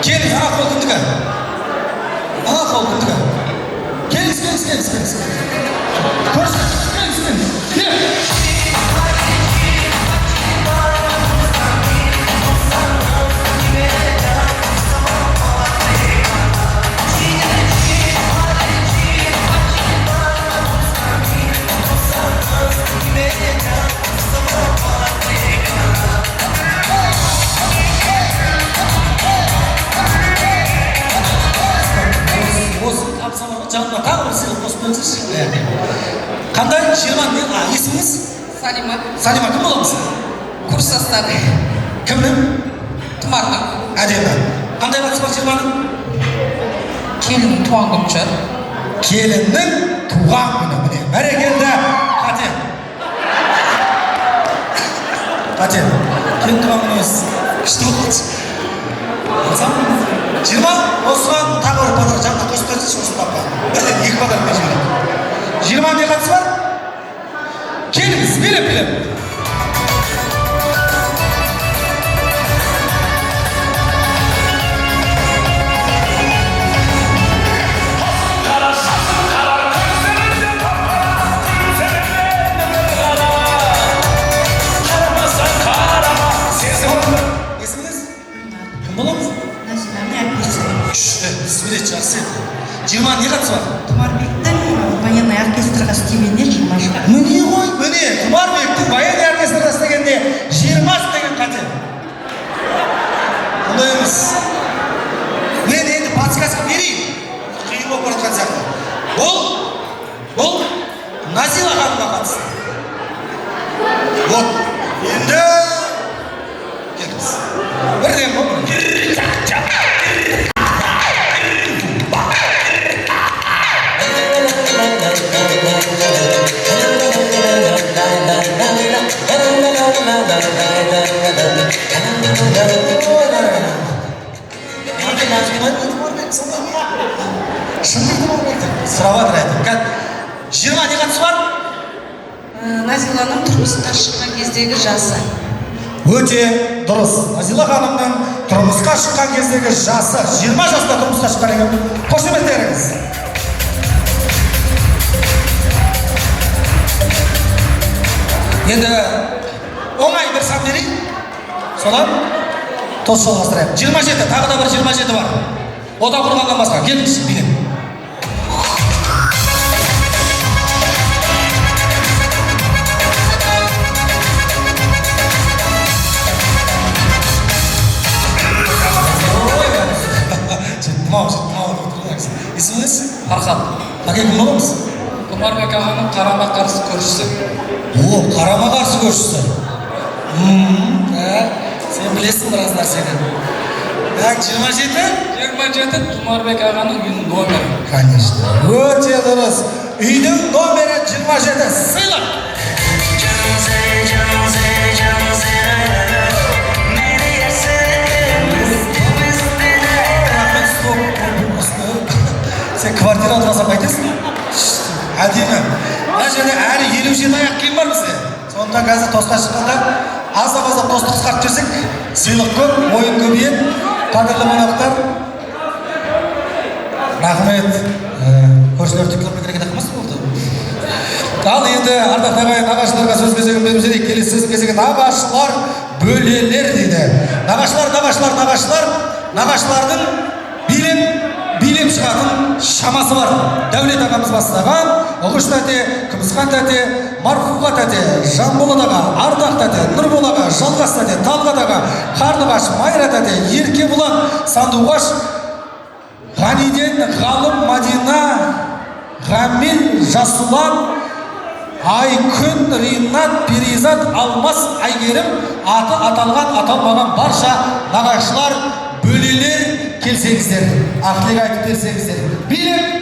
Келіңіз, ана қол кімдікі? Келіңіз. Көрсін, келіңіз. жанына тағы бір сыйлық қосып беріңізші. Қандай? 20 ел. Есіміңіз? Салима. Салима кім боламыз? Курстастар. Кімнің? Тұмардың. Әдемі. Қандай қатысы бар 20-ның? Келіннің туған күні шығар. Келіннің туған күні. Міне, бәрекелді. Қате. Қате. Келін туған күні емес. Күшті болды. Алсам? 20 осыған тағы бір падар жанына қосып берсінші осы тапқа. Бірден 2 падар беріп жіберейік. 20 не қатысы бар? Келіңіз, билеп. Есіміңіз? Кім боламыз? Күшті, бізбелет жақсы еді. 20 не қатысы бар? Тұмарбектің военный оркестрға істегенде 20 шығар. Міне ғой, міне, Тұмарбектің военный оркестрға істегенде 20 деген қате. Ондай емес. Мен енді подсказка берейін. Қиын болып баратқан сияқты. Бұл Назила ханымға қатысты. Вот, енді келіңіз. Бірден бұл. Сұраватыр әйтім. 20 не қатысы бар? Назиланың тұрмысқа шыққан кездегі жасы. Өте дұрыс. Назила ханымның тұрмысқа шыққан кездегі жасы. 20 жаста тұрмысқа шыққан екен. Қошеметтеріңіз. Енді оңай бір сан берейін. Содан тос жалғастырайық. 27, тағы да бір 27 бар. Одан құрғаннан басқа. Келіңіз, билеп. Есіміңіз? Архан. Әке кім боламыз? Тұмарбек ағаның қарама қарсы көршісі. О, қарама қарсы көршісі. Сен білесің біраз нәрсені. 27? 27 Тұмарбек ағаның үйінің номері. Конечно. Өте дұрыс. Үйдің номері 27. Сыйлық. Сен квартира тұрасам қайтесің? Әдемі. Мына жерде әлі 57 аяқ киім бар бізде. Сондықтан қазір тосқа шыққанда аздап тосты қысқартып жүрсек, сыйлық көп, ойын көбейеді. Қадірлі қонақтар. Рахмет. Көршілер түкіліп керек қылмас болды. Ал енді ардақ нағашыларға сөз кезегін беріп жіберейік. Келесі сөз кезегі нағашылар бөлелер дейді. Нағашылардың билеп шығатын шамасы бар. Дәулет ағамыз бастаған, Ұғыш тәте, Күмісхан тәте, Марфуға тәте, Жанболат аға, Ардақ тәте, Нұрбол аға, Жалғас тәте, Талғат аға, Қарлығаш, Майра тәте, Еркебұлан, Сандуғаш, Ғаниден, Ғалым, Мадина, Ғамил, Жасулан, Айкүн, Ринат, Перизат, Алмас, Айгерім, аты аталған, аталмаған барша нағашылар, бөлелер келсеңіздер, ақылық айтып берсеңіздер. Билеп!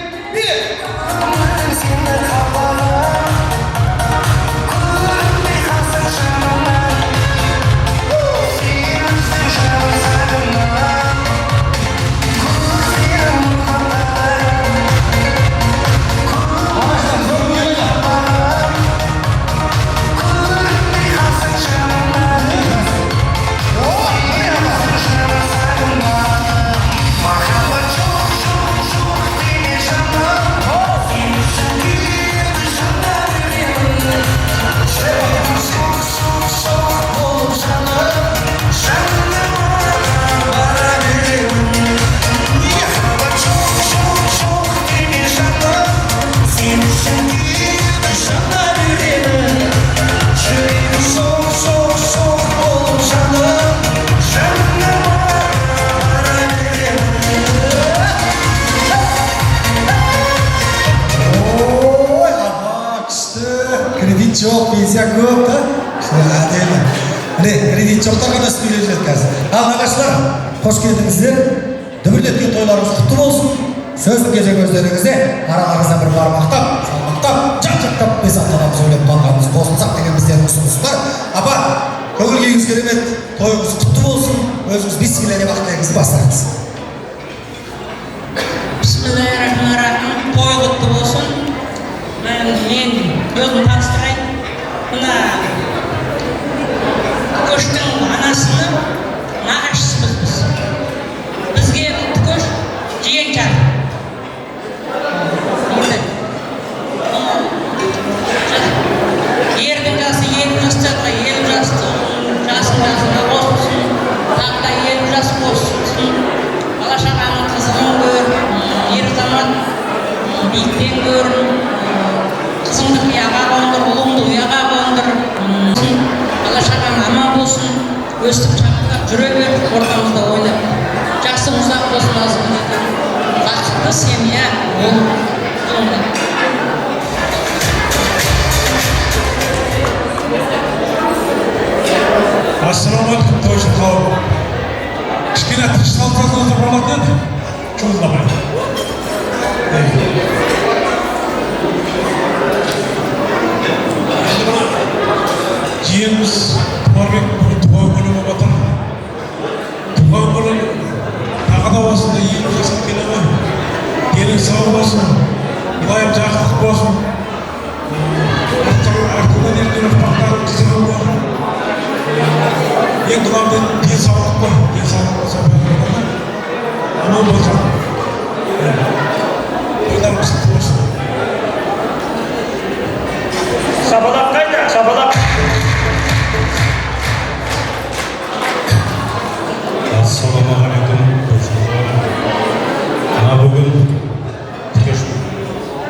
көп та. Әдемі. Міне, кредит жоқтар ғана үстіне келіп қазір. Ал нағашылар, қош келдіңіздер. Дүбірлеткен тойларыңыз құтты болсын. Сөздің кезек өздеріңізде араларыңыздан бір бармақтап, салмақтап, жан-жақтап, бес аптадан сөйлеп қалғанымыз қосылсақ деген біздердің ұсыныс бар. Апа, көңіл күйіңіз керемет, тойыңыз құтты болсын, өзіңіз бисмилля деп ақтайыңызды бастаңыз. Bismillahirrahmanirrahim. Той құтты болсын. Мен өзім таныстырайын. Мына көштің анасының нағашысымыз біз. Бізге бұл көш жиен жар. Ердің жасы 20 жастарға, 50 жасына қосылсын, тағы да 50 жас қосылсын. Бала-шағаның қызығын көр, ер заман биіктен көр, қызыңды ұяға қондыр, ұлыңды ұяға қондыр. Бала-шағаң аман болсын, өстіп шапқылап жүре бер, ортамызда ойнап. Жақсы ұзақ болсын азғын. Бақытты семья бол. Ассалаумағалейкум, тойшы қауым. Кішкене тынышталсаңыздар болатын еді. Шуылдамай. Жиеніміз Тұмарбек бүгін туған күні болып жатыр. Туған күні тағы да осында елу жасқа келе ғой. Денің сау болсын, мұлайым жақсылық болсын. Артынан ерген ұрпақтарың қызығы болсын. Ең главный денсаулық қой. Денсаулық болса бәрі аман болсын. Тойларымыз құтты болсын. Шапалақ қайда? Шапалақ. Ассалаумағалейкум. Ана бүгін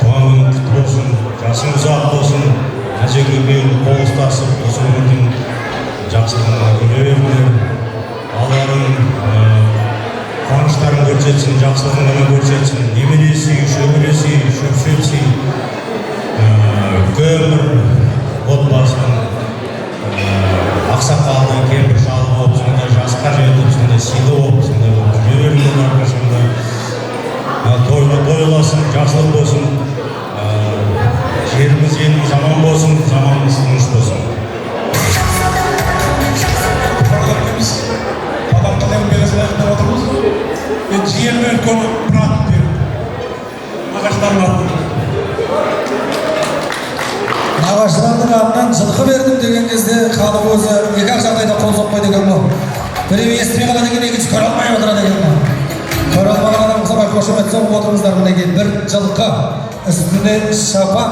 туған күнің құтты болсын. Жасың ұзақ болсын. Әжеңе биыл қол ұстасып, осы өмірдің жақсылығына көре беріңдер. Алларың қуаныштарын көрсетсін, жақсылығын көрсетсін. Немере сүй, шөбере сүй, шөпшек сүй. Үлкен бір отбасының ақсақалды, кемпір шалы болып, сондай жасқа жетіп, сондай сыйлы болып, сондай жүре беріңдер әрқашанда. Тойға тойласын, жақсылық болсын. Жеріміз, еліміз аман болсын, заманымыз тыныш болсын. Адамдардың бересін айтып отырмыз. Мен жиенме үлкен брат беріп, ағаштарын аттым. Нағашылардың атынан жылқы бердім деген кезде халық өзі екі-ақ жағдайда қол соқпайды екен ғой. Біреу естімей қалады екен, екінші көре алмай отырады екен ғой. Көре алмаған адам болса қошемет соғып отырыңыздар. Мінекей бір жылқы, үстінде шапан,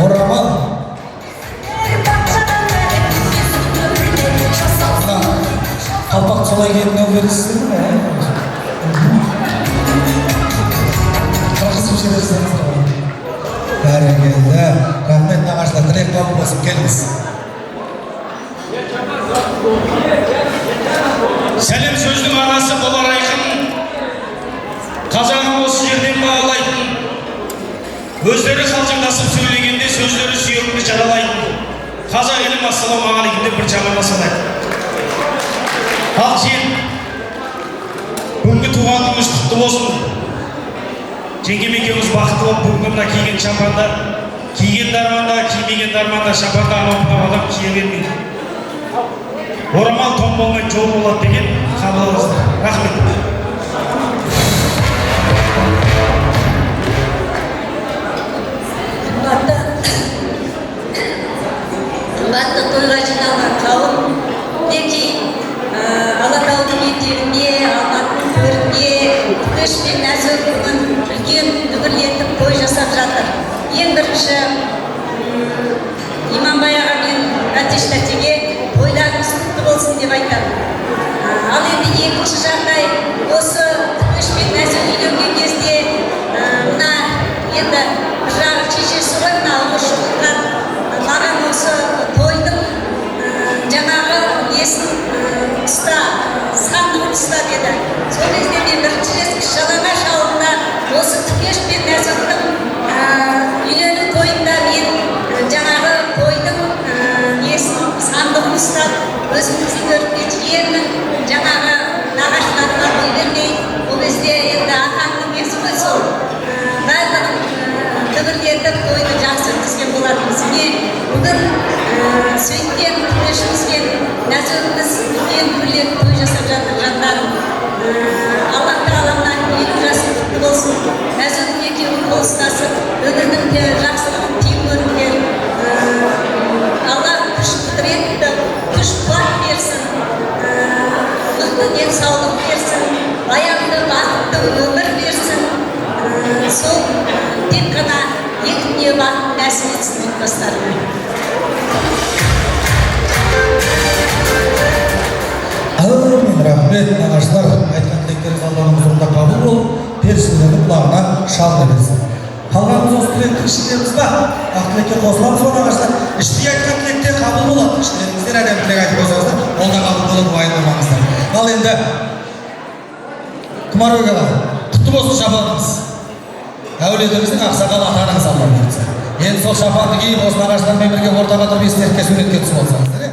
орамал. Қалпақ солай келінеу бересіздер ме? Қырқысып жіберсеңіз ғой. Бәрекелді. Рахмет нағашылар, тілек қабыл болсын, келіңіз. Сәлем сөздің анасы болар айқын. Қазағым осы жерден бағалайтын. Өздері қалжыңдасып сөйлегенде сөздері сүйегімді жаралайтын. Қазақ елім ассалаумағалейкум деп бір жамандасады. Ал жиен, бүгінгі туған күніңіз құтты болсын. Жеңгем екеуміз бақытты болып бүгінгі мына киген шапанда, киген дарманда, кимеген дарманда шапанда анау адам кие бермейді. Орамал том болмай жол болады деген қабыл алыңыздар. Рахмет. Қымбатты тойға жиналған қауым, мінекей Алатаудың етегінде, Алматының төрінде күш пен нәзік бүгін үлкен дүбірлетіп той жасап жатыр. Ең бірінші Иманбай аға мен Әтеш тәтеге тойларыңыз құтты болсын деп айтамын. Ал енді екінші жағдай, осы күш пен нәзік үйленген кезде мына енді бір жағы шешесі ғой, мына ұлы шұғылған маған осы тойдың жаңағы несін ұста, сандығын ұста деді. Сол кезде мен бірінші рет Жалаңаш ауылында осы Түкеш пен Нәзіктің үйлену тойында мен жаңағы тойдың мулды денсаулық берсін, баянды бақытты өмір берсін. Сол тек қана екі дүние бақыт нәсіп етсін отбасыларына. Әумин, рахмет, нағашылар. Айтқан тілектеріңіз Алланың хұзурында қабыл болып, періштелердің құлағына шалды берсін. Қалғанымыз осы тілектің ішіндеміз ба? Ақ тілекке қосыламыз ба, нағашылар? Іштей айтқан тілекте қабыл болады. Іштеріңіздер әдем тілек айтып қойсаңыздар, ол да қабыл болады, уайымдамаңыздар. Ал енді Құмарбек аға, құтты болсын шапаныңыз. Әулетіміздің ақсақал ата-анаңыз Алла берсін. Енді сол шапанды киіп, осы нағашылармен бірге ортаға тұрып естелікке суретке түсіп алсаңыздар.